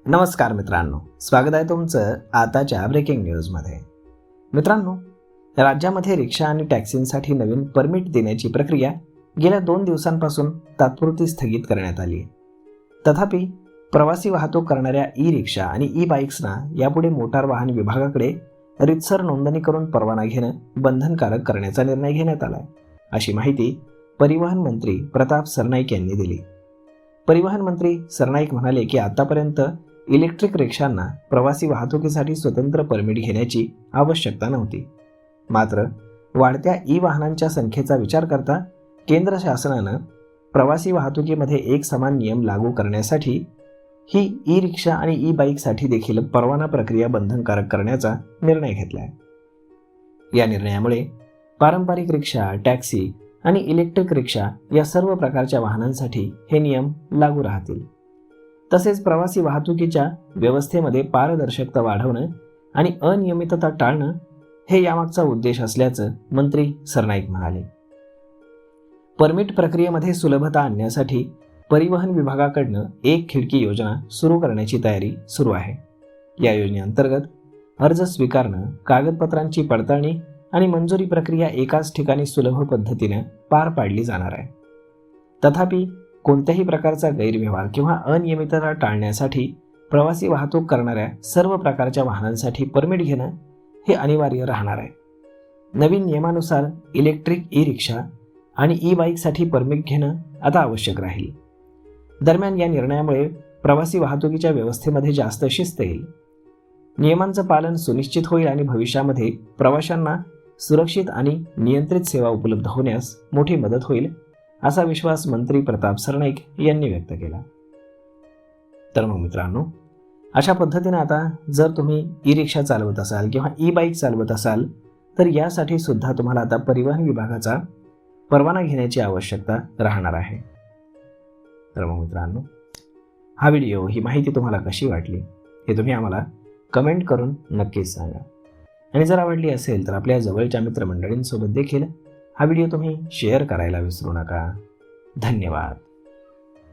नमस्कार मित्रांनो, स्वागत आहे तुमचं आताच्या ब्रेकिंग न्यूजमध्ये. मित्रांनो, राज्यामध्ये रिक्षा आणि टॅक्सींसाठी नवीन परमिट देण्याची प्रक्रिया गेल्या 2 दिवसांपासून तात्पुरती स्थगित करण्यात आली आहे. तथापि प्रवासी वाहतूक करणाऱ्या ई रिक्षा आणि ई बाईक्सना यापुढे मोटार वाहन विभागाकडे रीतसर नोंदणी करून परवाना घेणं बंधनकारक करण्याचा निर्णय घेण्यात आला आहे, अशी माहिती परिवहन मंत्री प्रताप सरनाईक यांनी दिली. परिवहन मंत्री सरनाईक म्हणाले की आतापर्यंत इलेक्ट्रिक रिक्षांना प्रवासी वाहतुकीसाठी स्वतंत्र परमिट घेण्याची आवश्यकता नव्हती. मात्र वाढत्या ई वाहनांच्या संख्येचा विचार करता केंद्र शासनानं प्रवासी वाहतुकीमध्ये एक समान नियम लागू करण्यासाठी ही ई रिक्षा आणि ई बाईकसाठी देखील परवाना प्रक्रिया बंधनकारक करण्याचा निर्णय घेतला आहे. या निर्णयामुळे पारंपरिक रिक्षा, टॅक्सी आणि इलेक्ट्रिक रिक्षा या सर्व प्रकारच्या वाहनांसाठी हे नियम लागू राहतील. तसेच प्रवासी वाहतुकीच्या व्यवस्थेमध्ये पारदर्शकता वाढवणं आणि अनियमितता टाळणं हे यामागचा उद्देश असल्याचं मंत्री सरनाईक म्हणाले. परमिट प्रक्रियेमध्ये सुलभता आणण्यासाठी परिवहन विभागाकडनं एक खिडकी योजना सुरू करण्याची तयारी सुरू आहे. या योजनेअंतर्गत अर्ज स्वीकारणं, कागदपत्रांची पडताळणी आणि मंजुरी प्रक्रिया एकाच ठिकाणी सुलभ पद्धतीने पार पाडली जाणार आहे. तथापि कोणत्याही प्रकारचा गैरव्यवहार किंवा अनियमितता टाळण्यासाठी प्रवासी वाहतूक करणाऱ्या सर्व प्रकारच्या वाहनांसाठी परमिट घेणं हे अनिवार्य राहणार आहे. नवीन नियमानुसार इलेक्ट्रिक ई रिक्षा आणि ई बाईकसाठी परमिट घेणं आता आवश्यक राहील. दरम्यान या निर्णयामुळे प्रवासी वाहतुकीच्या व्यवस्थेमध्ये जास्त शिस्त येईल, नियमांचं पालन सुनिश्चित होईल आणि भविष्यामध्ये प्रवाशांना सुरक्षित आणि नियंत्रित सेवा उपलब्ध होण्यास मोठी मदत होईल, असा विश्वास मंत्री प्रताप सरनाईक यांनी व्यक्त केला. तर मग मित्रांनो, अशा पद्धतीने आता जर तुम्ही ई रिक्षा चालवत असाल किंवा ई बाईक चालवत असाल तर यासाठी सुद्धा तुम्हाला आता परिवहन विभागाचा परवाना घेण्याची आवश्यकता राहणार आहे. तर मग मित्रांनो, हा व्हिडिओ, ही माहिती तुम्हाला कशी वाटली हे तुम्ही आम्हाला कमेंट करून नक्कीच सांगा. आणि जर आवडली असेल तर आपल्या जवळच्या मित्रमंडळींसोबत देखील हा व्हिडिओ तुम्ही शेअर करायला विसरू नका. धन्यवाद.